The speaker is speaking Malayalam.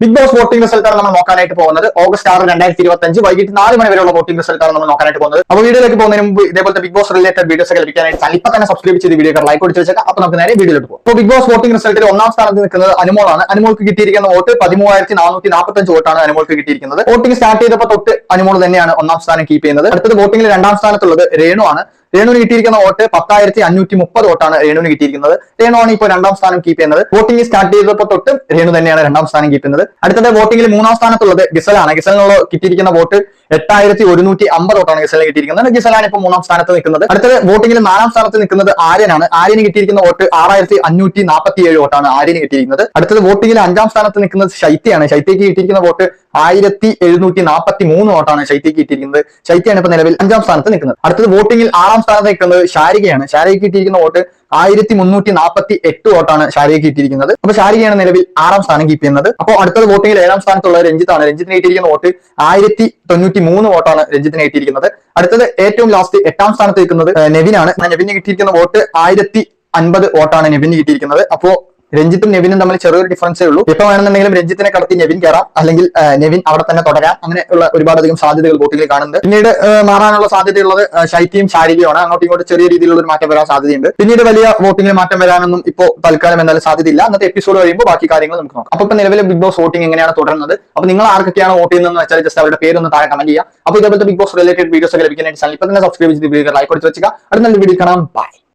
ബിഗ് ബോസ് വോട്ടിംഗ് റിസൾട്ടാണ് നമ്മൾ നോക്കാനായിട്ട് പോകുന്നത്. ഓഗസ്റ്റ് 6, 2025 വൈകിട്ട് 4 മണി വരെയുള്ള വോട്ടിംഗ് റിസൾട്ടാണ് നമ്മൾ നോക്കാനായിട്ട് പോകുന്നത്. അപ്പോൾ വീഡിയോയിലേക്ക് പോകുന്നതിന് മുമ്പ് ഇതേപോലത്തെ ബിഗ് ബോസ് റിലേറ്റഡ് വീഡിയോസ് ഒക്കെ ലഭിക്കാനായിട്ട് ഇപ്പൊ തന്നെ സബ്സ്ക്രൈബ് ചെയ്ത് വീഡിയോ ലൈക്ക് കൊടുത്ത് വെച്ചാൽ അപ്പൊ നമുക്ക് നേരെ വീഡിയോയിലേക്ക് പോകും. അപ്പോൾ ബിഗ് ബോസ് വോട്ടിംഗ് റിസൾട്ടിൽ ഒന്നാം സ്ഥാനത്ത് നിൽക്കുന്നത് അനുമോളാണ്. അനുമോൾക്ക് കിട്ടിയിരിക്കുന്ന വോട്ട് 13,445 വോട്ടാണ് അനുമോൾക്ക് കിട്ടിയിരിക്കുന്നത്. വോട്ടിംഗ് സ്റ്റാർട്ട് ചെയ്തപ്പോൾ തൊട്ട് അനുമോൾ തന്നെയാണ് ഒന്നാം സ്ഥാനം കീപ്പ് ചെയ്യുന്നത്. അടുത്തത് വോട്ടിംഗിൽ രണ്ടാം സ്ഥാനത്തുള്ളത് രേണു ആണ്. രേണുവിന് കിട്ടിയിരിക്കുന്ന വോട്ട് 10,530 വോട്ടാണ് രേണുവിന് കിട്ടിയിരിക്കുന്നത്. രേണുവാണ് ഇപ്പോൾ രണ്ടാം സ്ഥാനം കീപ്പ് ചെയ്യുന്നത്. വോട്ടിംഗ് സ്റ്റാർട്ട് ചെയ്തപ്പോൾ തൊട്ട് രേണു തന്നെയാണ് രണ്ടാം സ്ഥാനം കീപ്പ് ചെയ്യുന്നത്. അടുത്തത് വോട്ടിംഗിൽ മൂന്നാം സ്ഥാനത്തുള്ളത് ഗിസലാണ്. ഗിസലിനുള്ള കിട്ടിയിരിക്കുന്ന വോട്ട് 8,150 വോട്ടാണ് ഗിസലിന് കിട്ടിയിരിക്കുന്നത്. ഗിസലാണ് ഇപ്പോൾ മൂന്നാം സ്ഥാനത്ത് നിൽക്കുന്നത്. അടുത്തത് വോട്ടിംഗിൽ നാലാം സ്ഥാനത്ത് നിൽക്കുന്നത് ആര്യനാണ്. ആര്യന് കിട്ടിയിരിക്കുന്ന വോട്ട് 6,547 വോട്ടാണ് ആര്യന് കിട്ടിയിരിക്കുന്നത്. അടുത്തത് വോട്ടിംഗിൽ അഞ്ചാം സ്ഥാനത്ത് നിൽക്കുന്നത് ശൈത്യയാണ്. ശൈത്യക്ക് കിട്ടിയിരിക്കുന്ന വോട്ട് 1,743 വോട്ടാണ് ശൈത്യക്ക് കിട്ടിയിരിക്കുന്നത്. ശൈത്യാണ് ഇപ്പൊ നിലവിൽ അഞ്ചാം സ്ഥാനത്ത് നിൽക്കുന്നത്. അടുത്തത് വോട്ടിംഗിൽ ആറാം സ്ഥാനത്ത് നിൽക്കുന്നത് ശാരികയാണ്. ശാരികയ്ക്ക് കിട്ടിയിരിക്കുന്ന വോട്ട് 1,348 വോട്ടാണ് ശാരികയ്ക്ക് കിട്ടിയിരിക്കുന്നത്. അപ്പൊ ശാരികയാണ് നിലവിൽ ആറാം സ്ഥാനം കീപ്പ് ചെയ്യുന്നത്. അപ്പോൾ അടുത്തത് വോട്ടിംഗിൽ ഏഴാം സ്ഥാനത്തുള്ള രഞ്ജിത്താണ്. രഞ്ജിത്തിന് കിട്ടിയിരിക്കുന്ന വോട്ട് 1,093 വോട്ടാണ് രഞ്ജിത്തിന് കിട്ടിയിരിക്കുന്നത്. അടുത്തത് ഏറ്റവും ലാസ്റ്റ് എട്ടാം സ്ഥാനത്ത് നിൽക്കുന്നത് നെവിനാണ്. നെവിന് കിട്ടിയിരിക്കുന്ന വോട്ട് 1,050 വോട്ടാണ് നെവിന് കിട്ടിയിരിക്കുന്നത്. അപ്പോ രഞ്ജിത്തും നെവിനും തമ്മിൽ ചെറിയൊരു ഡിഫറൻസേ ഉള്ളൂ. ഇപ്പൊ വേണമെന്നുണ്ടെങ്കിലും രഞ്ജിത്തിനെ കടത്തി നെവിൻ കയറാം, അല്ലെങ്കിൽ നെവിൻ അവിടെ തന്നെ തുടരാം. അങ്ങനെയുള്ള ഒരുപാടധികം സാധ്യതകൾ വോട്ടിങ്ങിൽ കാണുന്നുണ്ട്. പിന്നീട് മാറാനുള്ള സാധ്യതയുള്ളത് ശൈത്യയും ശാരീരികമാണ്. അങ്ങോട്ടും ഇങ്ങോട്ട് ചെറിയ രീതിയിലുള്ള ഒരു മാറ്റം വരാൻ സാധ്യതയുണ്ട്. പിന്നീട് വലിയ വോട്ടിങ്ങിൽ മാറ്റം വരാനൊന്നും ഇപ്പോൾ തൽക്കാലം എന്തായാലും സാധ്യതയില്ല. അന്നത്തെ എപ്പിസോഡ് കഴിയുമ്പോൾ ബാക്കി കാര്യങ്ങൾ നമുക്ക് നോക്കാം. അപ്പൊ നിലവിലെ ബിഗ് ബോസ് വോട്ടിംഗ് എങ്ങനെയാണ് തുടരുന്നത്, അപ്പൊ നിങ്ങൾ ആർക്കൊക്കെയാണ് വോട്ട് ചെയ്യുന്നതെന്ന് വെച്ചാൽ ജസ്റ്റ് അവരുടെ പേരൊന്ന് താഴെ കമന്റ് ചെയ്യുക. അപ്പോൾ ഇതേപോലത്തെ ബിഗ് ബോസ് റിലേറ്റഡ് വീഡിയോസ് ഒക്കെ ലഭിക്കാനായിട്ട് ചാനൽ ഇപ്പൊ തന്നെ സബ്സ്ക്രൈബ് ചെയ്ത് വീഡിയോ ലൈക്ക് കൊടുത്ത് വെക്കുക. അടുത്ത നല്ല വീഡിയോ കാണാം. ബൈ.